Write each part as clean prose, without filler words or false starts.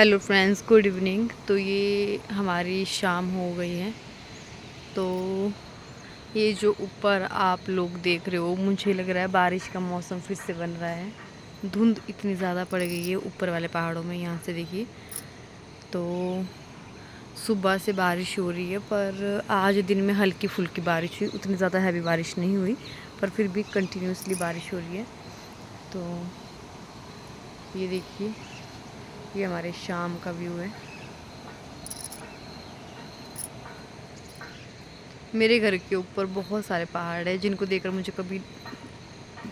Hello friends, good evening. तो ये हमारी शाम हो गई है। तो ये जो ऊपर आप लोग देख रहे हो, मुझे लग रहा है बारिश का मौसम फिर से बन रहा है। धुंध इतनी ज़्यादा पड़ गई है ऊपर वाले पहाड़ों में, यहाँ से देखिए। तो सुबह से बारिश हो रही है, पर आज दिन में हल्की फुल्की बारिश हुई, उतनी ज़्यादा हैवी बारिश नहीं हुई, पर फिर भी कंटिन्यूसली बारिश हो रही है। तो ये देखिए, ये हमारे शाम का व्यू है। मेरे घर के ऊपर बहुत सारे पहाड़ हैं, जिनको देखकर मुझे कभी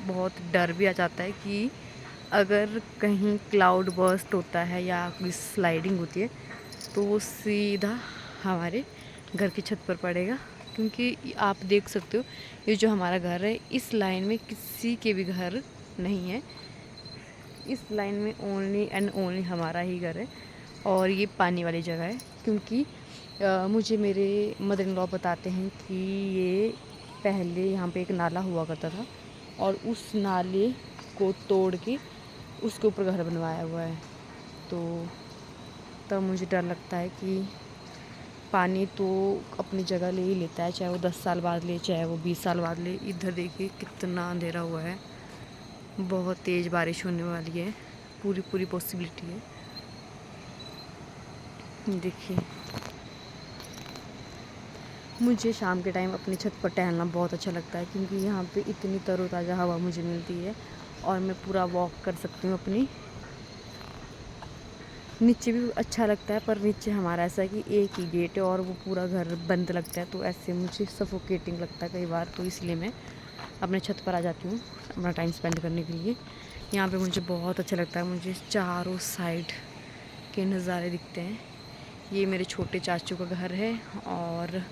बहुत डर भी आ जाता है कि अगर कहीं क्लाउड बर्स्ट होता है या कोई स्लाइडिंग होती है तो वो सीधा हमारे घर की छत पर पड़ेगा। क्योंकि आप देख सकते हो, ये जो हमारा घर है, इस लाइन में किसी के भी घर नहीं है। इस लाइन में ओनली एंड ओनली हमारा ही घर है। और ये पानी वाली जगह है, क्योंकि मुझे मेरे मदर इन लॉ बताते हैं कि ये पहले यहाँ पे एक नाला हुआ करता था और उस नाले को तोड़ के उसके ऊपर घर बनवाया हुआ है। तो तब मुझे डर लगता है कि पानी तो अपनी जगह ले ही लेता है, चाहे वो 10 साल बाद ले, चाहे वो 20 साल बाद ले। इधर देखिए कितना अंधेरा हुआ है, बहुत तेज़ बारिश होने वाली है, पूरी पॉसिबिलिटी है। देखिए, मुझे शाम के टाइम अपनी छत पर टहलना बहुत अच्छा लगता है, क्योंकि यहाँ पे इतनी तरोताज़ा हवा मुझे मिलती है और मैं पूरा वॉक कर सकती हूँ अपनी। नीचे भी अच्छा लगता है, पर नीचे हमारा ऐसा है कि एक ही गेट है और वो पूरा घर बंद लगता है, तो ऐसे मुझे सफोकेटिंग लगता है कई बार। तो इसलिए मैं अपने छत पर आ जाती हूँ अपना टाइम स्पेंड करने के लिए। यहाँ पे मुझे बहुत अच्छा लगता है, मुझे चारों साइड के नज़ारे दिखते हैं। ये मेरे छोटे चाचू का घर है। और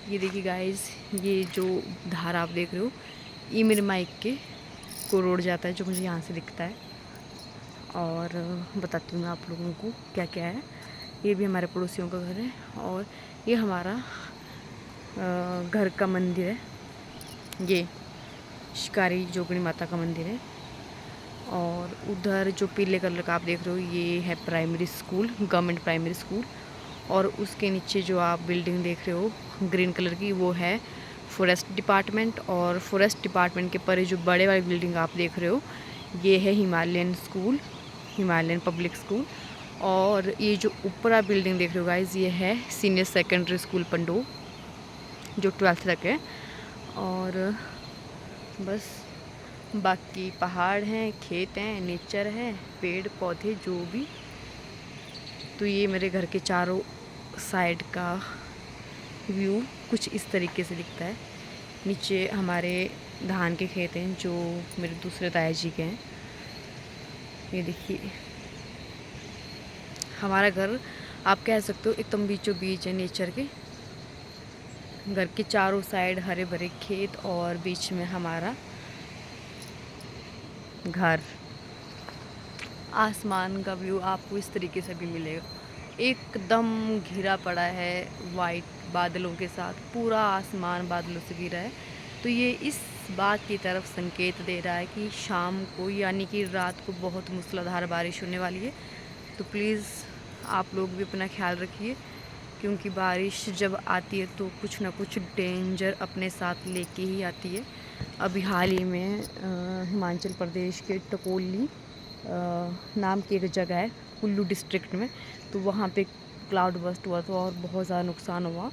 ये देखिए गाइस, ये जो धार आप देख रहे हो, ये मेरे माइके को रोड जाता है, जो मुझे यहाँ से दिखता है। और बताती हूँ मैं आप लोगों को क्या क्या है। ये भी हमारे पड़ोसियों का घर है। और ये हमारा घर का मंदिर है, ये शिकारी जोगणी माता का मंदिर है। और उधर जो पीले कलर का आप देख रहे हो, ये है primary school, government primary school. और उसके नीचे जो आप बिल्डिंग देख रहे हो ग्रीन कलर की, वो है फॉरेस्ट डिपार्टमेंट। और फॉरेस्ट डिपार्टमेंट के परे जो बड़े वाली बिल्डिंग आप देख रहे हो, ये है Himalayan school, Himalayan public school. और ये जो ऊपर आप बिल्डिंग देख रहे हो गाइज, ये है सीनियर सेकेंडरी स्कूल पंडो, जो 12th तक है। और बस बाकी पहाड़ हैं, खेत हैं, नेचर है, पेड़ पौधे जो भी। तो ये मेरे घर के चारों साइड का व्यू कुछ इस तरीके से दिखता है। नीचे हमारे धान के खेत हैं, जो मेरे दूसरे ताया जी के हैं। ये देखिए, हमारा घर आप कह सकते हो एकदम बीचों बीच है नेचर के। घर के चारों साइड हरे भरे खेत और बीच में हमारा घर। आसमान का व्यू आपको इस तरीके से भी मिलेगा, एकदम घिरा पड़ा है वाइट बादलों के साथ, पूरा आसमान बादलों से घिरा है। तो ये इस बात की तरफ संकेत दे रहा है कि शाम को, यानी कि रात को, बहुत मूसलाधार बारिश होने वाली है। तो प्लीज़ आप लोग भी अपना ख्याल रखिए, क्योंकि बारिश जब आती है तो कुछ ना कुछ डेंजर अपने साथ लेके ही आती है। अभी हाल ही में हिमाचल प्रदेश के टकोली नाम की एक जगह है, कुल्लू डिस्ट्रिक्ट में, तो वहाँ पे क्लाउड बर्स्ट हुआ था और बहुत ज़्यादा नुकसान हुआ।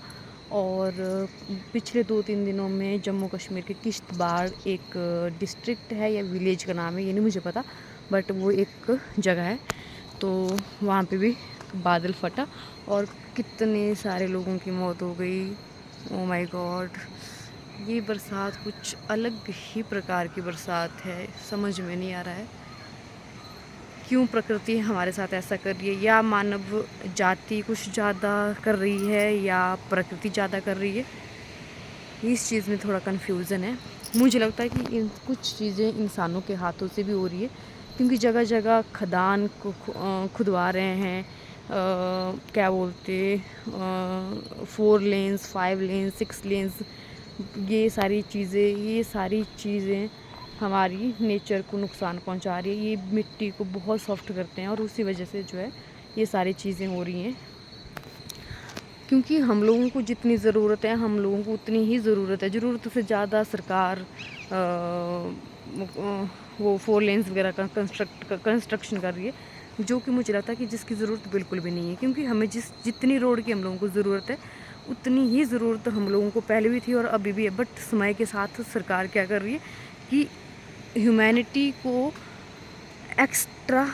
और पिछले 2-3 दिनों में जम्मू कश्मीर के किश्तवाड़ एक डिस्ट्रिक्ट है या विलेज का नाम है, ये नहीं मुझे पता, बट वो एक जगह है। तो वहाँ पे भी बादल फटा और कितने सारे लोगों की मौत हो गई। ओ माय गॉड, ये बरसात कुछ अलग ही प्रकार की बरसात है, समझ में नहीं आ रहा है क्यों प्रकृति हमारे साथ ऐसा कर रही है, या मानव जाति कुछ ज़्यादा कर रही है या प्रकृति ज़्यादा कर रही है। इस चीज़ में थोड़ा कन्फ्यूज़न है। मुझे लगता है कि इन कुछ चीज़ें इंसानों के हाथों से भी हो रही है, क्योंकि जगह जगह खदान को खुदवा रहे हैं। क्या बोलते, 4 लेन्स, 5 लेन्स, 6 लेन्स, ये सारी चीज़ें हमारी नेचर को नुकसान पहुंचा रही है। ये मिट्टी को बहुत सॉफ्ट करते हैं और उसी वजह से जो है ये सारी चीज़ें हो रही हैं, क्योंकि हम लोगों को जितनी ज़रूरत है हम लोगों को उतनी ही ज़रूरत है। ज़रूरत से ज़्यादा सरकार वो 4 लेन्स वगैरह का कंस्ट्रक्शन कर रही है, जो कि मुझे लगता है कि जिसकी ज़रूरत बिल्कुल भी नहीं है। क्योंकि हमें जितनी रोड की हम लोगों को ज़रूरत है उतनी ही ज़रूरत हम लोगों को पहले भी थी और अभी भी है। बट समय के साथ सरकार क्या कर रही है कि ह्यूमैनिटी को एक्स्ट्रा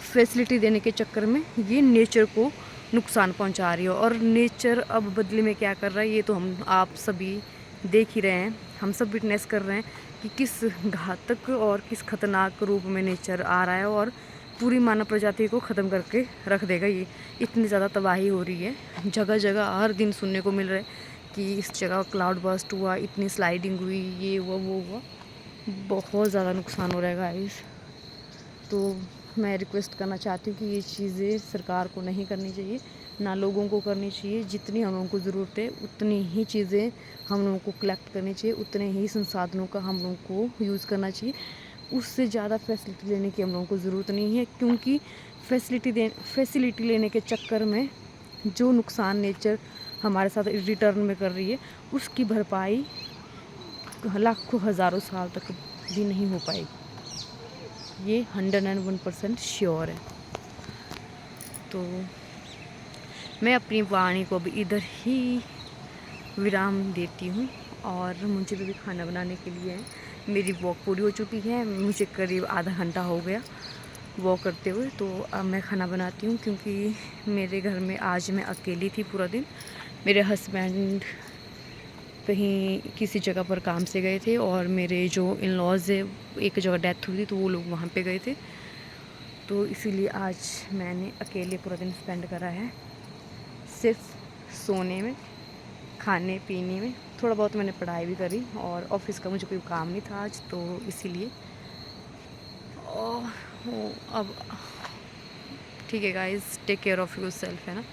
फैसिलिटी देने के चक्कर में ये नेचर को नुकसान पहुंचा रही है। और नेचर अब बदले में क्या कर रहा है, ये तो हम आप सभी देख ही रहे हैं, हम सब विटनेस कर रहे हैं कि किस घातक और किस खतरनाक रूप में नेचर आ रहा है और पूरी मानव प्रजाति को ख़त्म करके रख देगा। ये इतनी ज़्यादा तबाही हो रही है, जगह जगह हर दिन सुनने को मिल रहा है कि इस जगह क्लाउड बर्स्ट हुआ, इतनी स्लाइडिंग हुई, ये हुआ वो हुआ। बहुत ज़्यादा नुकसान हो रहा है गाइस। तो मैं रिक्वेस्ट करना चाहती हूँ कि ये चीज़ें सरकार को नहीं करनी चाहिए, ना लोगों को करनी चाहिए। जितनी हम लोगों को ज़रूरत है उतनी ही चीज़ें हम लोगों को कलेक्ट करनी चाहिए, उतने ही संसाधनों का हम लोगों को यूज़ करना चाहिए। उससे ज़्यादा फैसिलिटी लेने की हम लोगों को ज़रूरत नहीं है, क्योंकि फैसिलिटी लेने के चक्कर में जो नुकसान नेचर हमारे साथ रिटर्न में कर रही है उसकी भरपाई लाखों हज़ारों साल तक भी नहीं हो पाएगी। ये 101% श्योर है। तो मैं अपनी वाणी को भी इधर ही विराम देती हूँ और मुझे भी खाना बनाने के लिए है। मेरी वॉक पूरी हो चुकी है, मुझे करीब आधा घंटा हो गया वॉक करते हुए। तो अब मैं खाना बनाती हूँ, क्योंकि मेरे घर में आज मैं अकेली थी पूरा दिन। मेरे हस्बैंड कहीं किसी जगह पर काम से गए थे और मेरे जो इन लॉज़ है एक जगह डेथ हुई थी तो वो लोग वहाँ पे गए थे। तो इसीलिए आज मैंने अकेले पूरा दिन स्पेंड करा है, सिर्फ सोने में, खाने पीने में। थोड़ा बहुत मैंने पढ़ाई भी करी और ऑफिस का मुझे कोई काम नहीं था आज, तो इसीलिए अब ठीक है guys, take care of yourself, है ना।